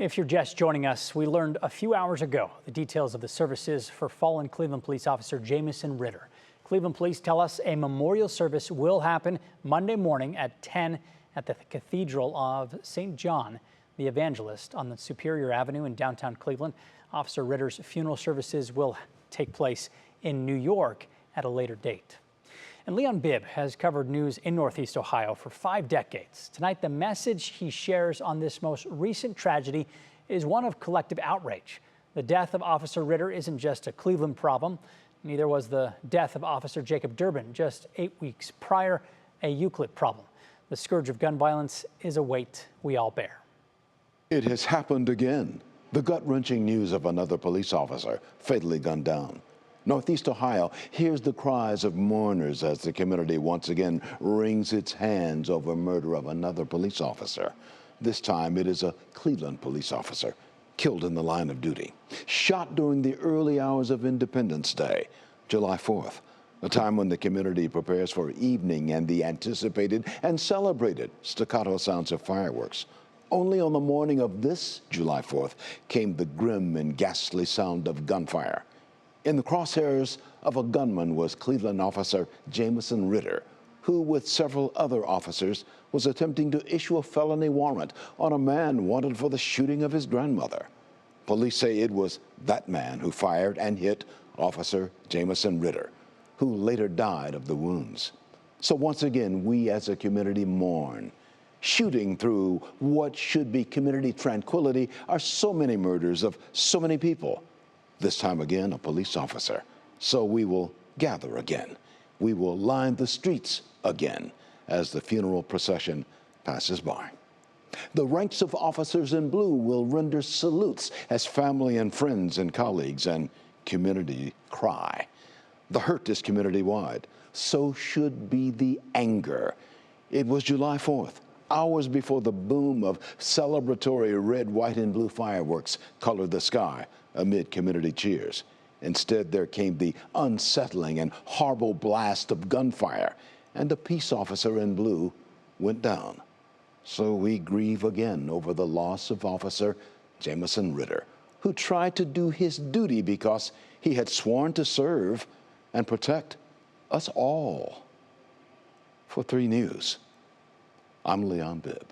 If you're just joining us, we learned a few hours ago the details of the services for fallen Cleveland Police Officer Jamieson Ritter. Cleveland Police tell us a memorial service will happen Monday morning at 10 at the Cathedral of St. John the Evangelist on the Superior Avenue in downtown Cleveland. Officer Ritter's funeral services will take place in New York at a later date. And Leon-Bibb has covered news in Northeast Ohio for 5 decades. Tonight, the message he shares on this most recent tragedy is one of collective outrage. The death of Officer Ritter isn't just a Cleveland problem. Neither was the death of Officer Jacob Durbin just 8 weeks prior, a Euclid problem. The scourge of gun violence is a weight we all bear. It has happened again. The gut-wrenching news of another police officer fatally gunned down. Northeast Ohio hears the cries of mourners as the community once again wrings its hands over murder of another police officer. This time it is a Cleveland police officer killed in the line of duty, shot during the early hours of Independence Day, July 4th, a time when the community prepares for evening and the anticipated and celebrated staccato sounds of fireworks. Only on the morning of this July 4th came the grim and ghastly sound of gunfire. In the crosshairs of a gunman was Cleveland Officer Jamieson Ritter, who with several other officers was attempting to issue a felony warrant on a man wanted for the shooting of his grandmother. Police say it was that man who fired and hit Officer Jamieson Ritter, who later died of the wounds. So once again, we as a community mourn. Shooting through what should be community tranquility are so many murders of so many people. This time again, a police officer. So we will gather again. We will line the streets again as the funeral procession passes by. The ranks of officers in blue will render salutes as family and friends and colleagues and community cry. The hurt is community-wide. So should be the anger. It was July 4th, hours before the boom of celebratory red, white, and blue fireworks colored the sky amid community cheers. Instead, there came the unsettling and horrible blast of gunfire, and a peace officer in blue went down. So we grieve again over the loss of Officer Jamieson Ritter, who tried to do his duty because he had sworn to serve and protect us all. For 3 News, I'm Leon-Bibb.